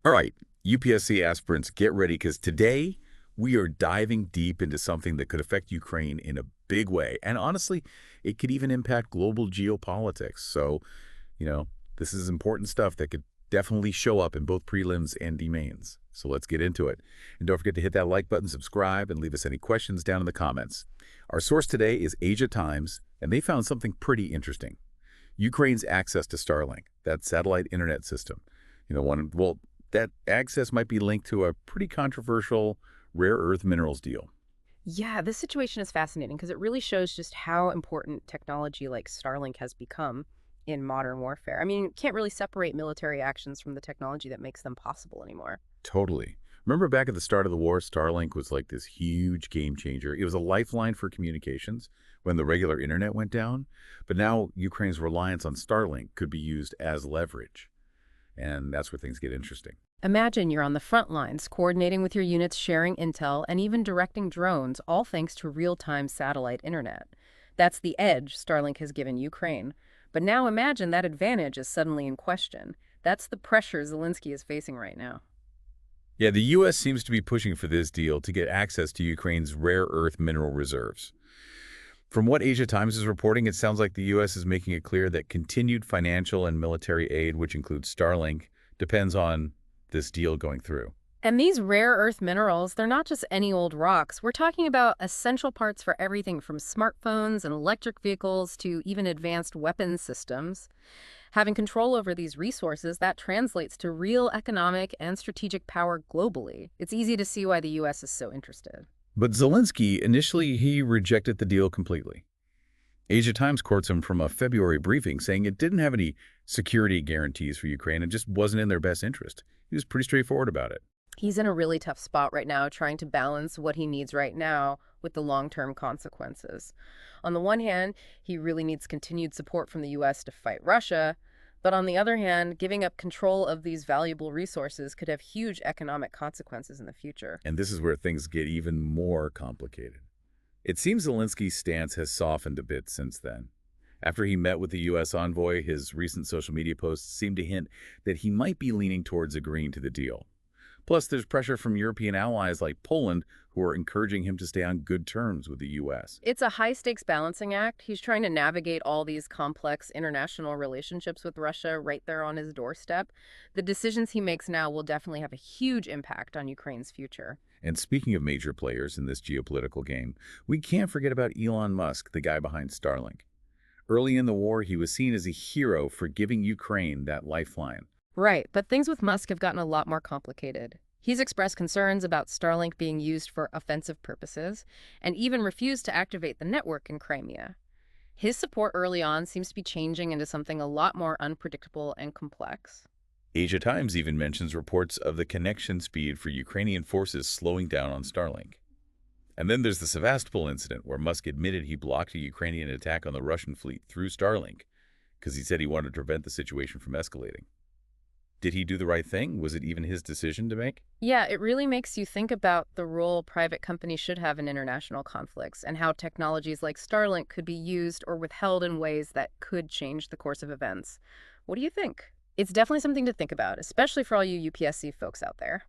All right, UPSC aspirants, get ready because today we are diving deep into something that could affect Ukraine in a big way. And honestly, it could even impact global geopolitics. So, you know, this is important stuff that could definitely show up in both prelims and D-mains. So let's get into it. And don't forget to hit that like button, subscribe, and leave us any questions down in the comments. Our source today is Asia Times, and they found something pretty interesting. Ukraine's access to Starlink, that satellite internet system. That access might be linked to a pretty controversial rare earth minerals deal. Yeah, this situation is fascinating because it really shows just how important technology like Starlink has become in modern warfare. I mean, you can't really separate military actions from the technology that makes them possible anymore. Totally. Remember back at the start of the war, Starlink was like this huge game changer. It was a lifeline for communications when the regular internet went down. But now Ukraine's reliance on Starlink could be used as leverage. And that's where things get interesting. Imagine you're on the front lines, coordinating with your units, sharing intel, and even directing drones, all thanks to real-time satellite internet. That's the edge Starlink has given Ukraine. But now imagine that advantage is suddenly in question. That's the pressure Zelensky is facing right now. Yeah, the U.S. seems to be pushing for this deal to get access to Ukraine's rare earth mineral reserves. From what Asia Times is reporting, it sounds like the U.S. is making it clear that continued financial and military aid, which includes Starlink, depends on this deal going through. And these rare earth minerals, they're not just any old rocks. We're talking about essential parts for everything from smartphones and electric vehicles to even advanced weapons systems. Having control over these resources, that translates to real economic and strategic power globally. It's easy to see why the U.S. is so interested. But Zelensky, initially, he rejected the deal completely. Asia Times quotes him from a February briefing saying it didn't have any security guarantees for Ukraine and just wasn't in their best interest. He was pretty straightforward about it. He's in a really tough spot right now, trying to balance what he needs right now with the long-term consequences. On the one hand, he really needs continued support from the U.S. to fight Russia, but on the other hand, giving up control of these valuable resources could have huge economic consequences in the future. And this is where things get even more complicated. It seems Zelensky's stance has softened a bit since then. After he met with the U.S. envoy, his recent social media posts seem to hint that he might be leaning towards agreeing to the deal. Plus, there's pressure from European allies like Poland who are encouraging him to stay on good terms with the U.S. It's a high-stakes balancing act. He's trying to navigate all these complex international relationships with Russia right there on his doorstep. The decisions he makes now will definitely have a huge impact on Ukraine's future. And speaking of major players in this geopolitical game, we can't forget about Elon Musk, the guy behind Starlink. Early in the war, he was seen as a hero for giving Ukraine that lifeline. Right, but things with Musk have gotten a lot more complicated. He's expressed concerns about Starlink being used for offensive purposes and even refused to activate the network in Crimea. His support early on seems to be changing into something a lot more unpredictable and complex. Asia Times even mentions reports of the connection speed for Ukrainian forces slowing down on Starlink. And then there's the Sevastopol incident where Musk admitted he blocked a Ukrainian attack on the Russian fleet through Starlink because he said he wanted to prevent the situation from escalating. Did he do the right thing? Was it even his decision to make? Yeah, it really makes you think about the role private companies should have in international conflicts and how technologies like Starlink could be used or withheld in ways that could change the course of events. What do you think? It's definitely something to think about, especially for all you UPSC folks out there.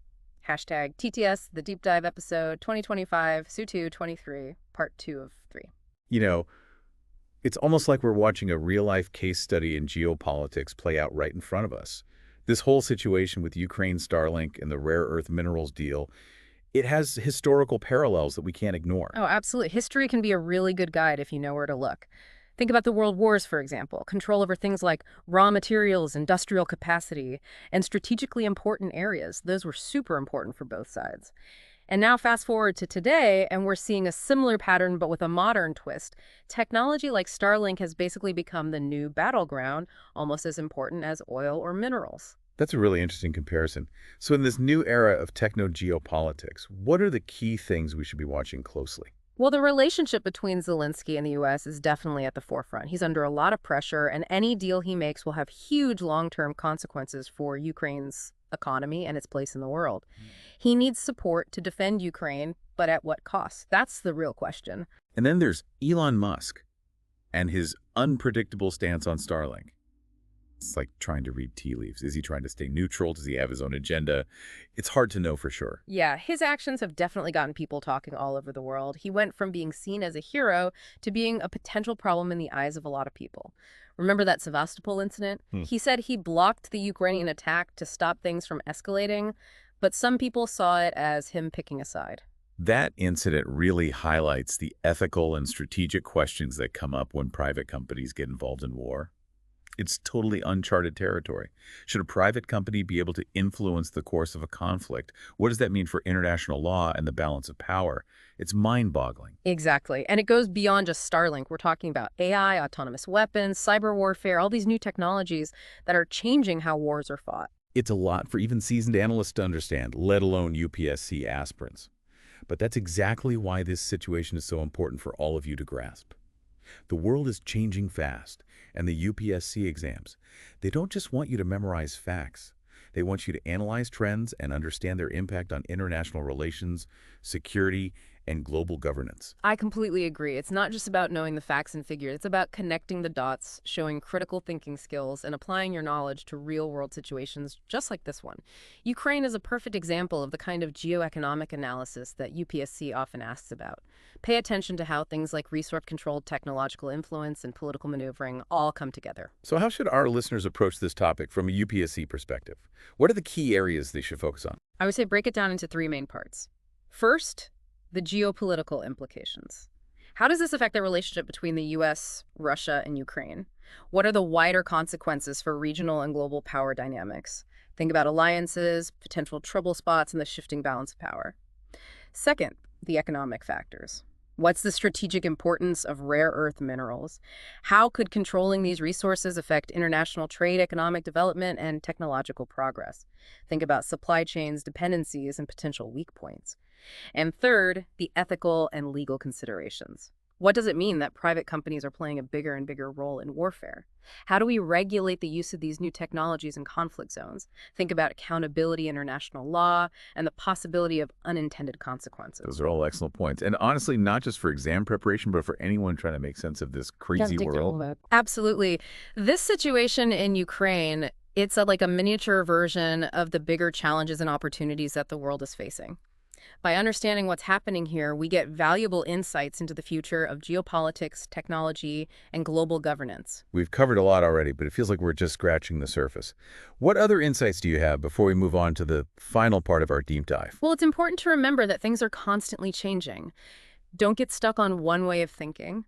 Hashtag TTS, the deep dive episode 2025, SU2 23, part 2 of 3. You know, it's almost like we're watching a real-life case study in geopolitics play out right in front of us. This whole situation with Ukraine Starlink and the rare earth minerals deal, it has historical parallels that we can't ignore. Oh, absolutely. History can be a really good guide if you know where to look. Think about the World Wars, for example. Control over things like raw materials, industrial capacity, and strategically important areas. Those were super important for both sides. And now fast forward to today, and we're seeing a similar pattern, but with a modern twist. Technology like Starlink has basically become the new battleground, almost as important as oil or minerals. That's a really interesting comparison. So in this new era of techno-geopolitics, what are the key things we should be watching closely? Well, the relationship between Zelensky and the U.S. is definitely at the forefront. He's under a lot of pressure, and any deal he makes will have huge long-term consequences for Ukraine's economy and its place in the world. He needs support to defend Ukraine, but at what cost? That's the real question. And then there's Elon Musk and his unpredictable stance on Starlink. It's like trying to read tea leaves. Is he trying to stay neutral? Does he have his own agenda? It's hard to know for sure. Yeah, his actions have definitely gotten people talking all over the world. He went from being seen as a hero to being a potential problem in the eyes of a lot of people. Remember that Sevastopol incident? Hmm. He said he blocked the Ukrainian attack to stop things from escalating, but some people saw it as him picking a side. That incident really highlights the ethical and strategic questions that come up when private companies get involved in war. It's totally uncharted territory. Should a private company be able to influence the course of a conflict? What does that mean for international law and the balance of power? It's mind-boggling. Exactly. And it goes beyond just Starlink. We're talking about AI, autonomous weapons, cyber warfare, all these new technologies that are changing how wars are fought. It's a lot for even seasoned analysts to understand, let alone UPSC aspirants. But that's exactly why this situation is so important for all of you to grasp. The world is changing fast, and the UPSC exams, they don't just want you to memorize facts. They want you to analyze trends and understand their impact on international relations, security, and global governance. I completely agree. It's not just about knowing the facts and figures. It's about connecting the dots, showing critical thinking skills, and applying your knowledge to real-world situations just like this one. Ukraine is a perfect example of the kind of geoeconomic analysis that UPSC often asks about. Pay attention to how things like resource-controlled technological influence and political maneuvering all come together. So how should our listeners approach this topic from a UPSC perspective? What are the key areas they should focus on? I would say break it down into three main parts. First, the geopolitical implications. How does this affect the relationship between the US, Russia, and Ukraine? What are the wider consequences for regional and global power dynamics? Think about alliances, potential trouble spots, and the shifting balance of power. Second, the economic factors. What's the strategic importance of rare earth minerals? How could controlling these resources affect international trade, economic development, and technological progress? Think about supply chains, dependencies, and potential weak points. And third, the ethical and legal considerations. What does it mean that private companies are playing a bigger and bigger role in warfare? How do we regulate the use of these new technologies in conflict zones? Think about accountability, international law, and the possibility of unintended consequences. Those are all excellent points. And honestly, not just for exam preparation, but for anyone trying to make sense of this crazy world. Absolutely. This situation in Ukraine, it's like a miniature version of the bigger challenges and opportunities that the world is facing. By understanding what's happening here, we get valuable insights into the future of geopolitics, technology, and global governance. We've covered a lot already, but it feels like we're just scratching the surface. What other insights do you have before we move on to the final part of our deep dive? Well, it's important to remember that things are constantly changing. Don't get stuck on one way of thinking.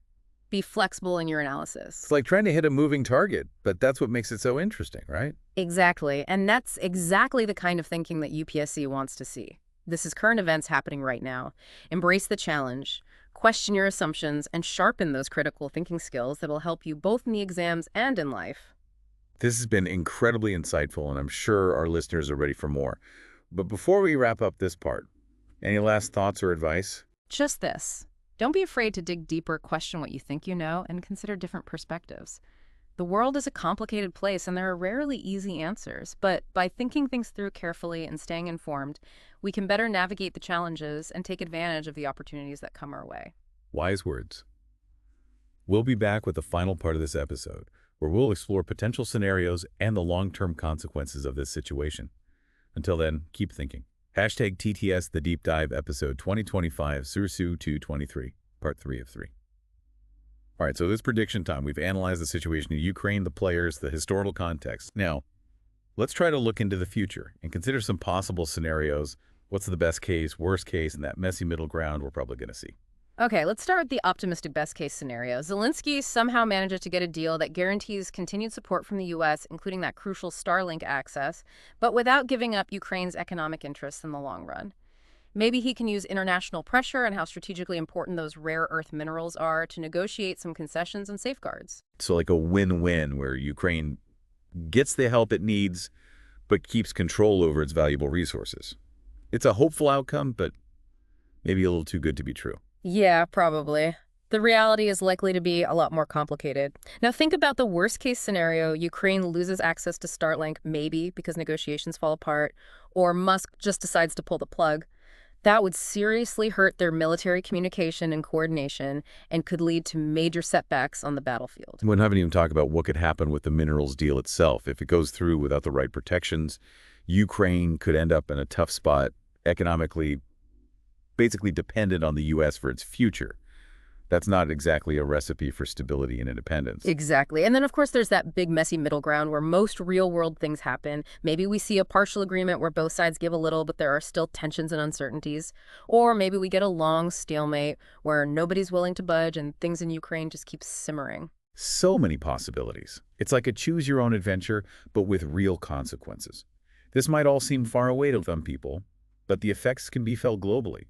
Be flexible in your analysis. It's like trying to hit a moving target, but that's what makes it so interesting, right? Exactly. And that's exactly the kind of thinking that UPSC wants to see. This is current events happening right now. Embrace the challenge, question your assumptions, and sharpen those critical thinking skills that will help you both in the exams and in life. This has been incredibly insightful, and I'm sure our listeners are ready for more. But before we wrap up this part, any last thoughts or advice? Just this. Don't be afraid to dig deeper, question what you think you know, and consider different perspectives. The world is a complicated place, and there are rarely easy answers. But by thinking things through carefully and staying informed, we can better navigate the challenges and take advantage of the opportunities that come our way. Wise words. We'll be back with the final part of this episode, where we'll explore potential scenarios and the long-term consequences of this situation. Until then, keep thinking. Hashtag TTS The Deep Dive Episode 2025 Sursu 223, Part 3 of 3. All right, so this prediction time. We've analyzed the situation in Ukraine, the players, the historical context. Now, let's try to look into the future and consider some possible scenarios. What's the best case, worst case, and that messy middle ground we're probably going to see. Okay, let's start with the optimistic best-case scenario. Zelensky somehow manages to get a deal that guarantees continued support from the U.S., including that crucial Starlink access, but without giving up Ukraine's economic interests in the long run. Maybe he can use international pressure and how strategically important those rare earth minerals are to negotiate some concessions and safeguards. So like a win-win where Ukraine gets the help it needs, but keeps control over its valuable resources. It's a hopeful outcome, but maybe a little too good to be true. Yeah, probably. The reality is likely to be a lot more complicated. Now think about the worst-case scenario. Ukraine loses access to Starlink, maybe because negotiations fall apart, or Musk just decides to pull the plug. That would seriously hurt their military communication and coordination and could lead to major setbacks on the battlefield. We haven't even talked about what could happen with the minerals deal itself. If it goes through without the right protections, Ukraine could end up in a tough spot economically, basically dependent on the U.S. for its future. That's not exactly a recipe for stability and independence. Exactly. And then, of course, there's that big, messy middle ground where most real-world things happen. Maybe we see a partial agreement where both sides give a little, but there are still tensions and uncertainties. Or maybe we get a long stalemate where nobody's willing to budge and things in Ukraine just keep simmering. So many possibilities. It's like a choose-your-own adventure, but with real consequences. This might all seem far away to some people, but the effects can be felt globally.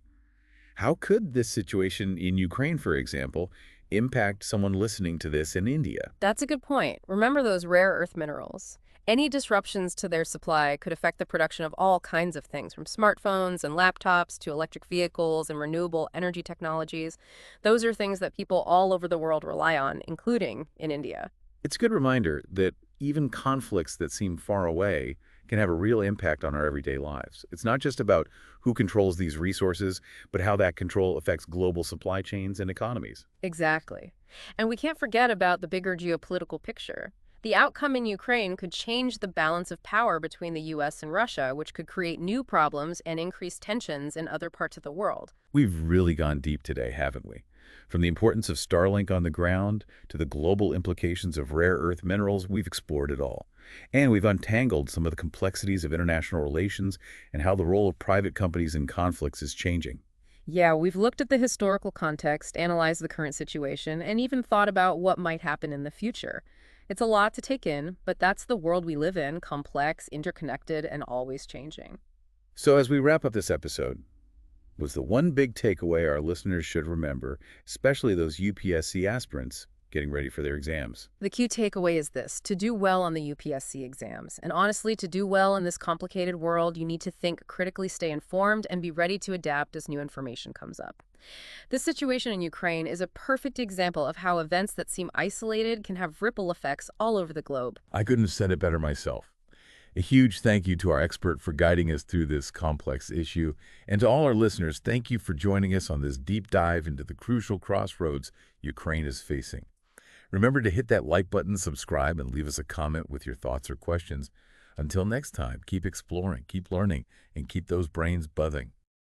How could this situation in Ukraine, for example, impact someone listening to this in India? That's a good point. Remember those rare earth minerals. Any disruptions to their supply could affect the production of all kinds of things, from smartphones and laptops to electric vehicles and renewable energy technologies. Those are things that people all over the world rely on, including in India. It's a good reminder that even conflicts that seem far away can have a real impact on our everyday lives. It's not just about who controls these resources, but how that control affects global supply chains and economies. Exactly. And we can't forget about the bigger geopolitical picture. The outcome in Ukraine could change the balance of power between the US and Russia, which could create new problems and increase tensions in other parts of the world. We've really gone deep today, haven't we? From the importance of Starlink on the ground to the global implications of rare earth minerals, we've explored it all. And we've untangled some of the complexities of international relations and how the role of private companies in conflicts is changing. Yeah, we've looked at the historical context, analyzed the current situation, and even thought about what might happen in the future. It's a lot to take in, but that's the world we live in, complex, interconnected, and always changing. So as we wrap up this episode, was the one big takeaway our listeners should remember, especially those UPSC aspirants getting ready for their exams? The key takeaway is this: to do well on the UPSC exams. And honestly, to do well in this complicated world, you need to think critically, stay informed, and be ready to adapt as new information comes up. This situation in Ukraine is a perfect example of how events that seem isolated can have ripple effects all over the globe. I couldn't have said it better myself. A huge thank you to our expert for guiding us through this complex issue. And to all our listeners, thank you for joining us on this deep dive into the crucial crossroads Ukraine is facing. Remember to hit that like button, subscribe, and leave us a comment with your thoughts or questions. Until next time, keep exploring, keep learning, and keep those brains buzzing.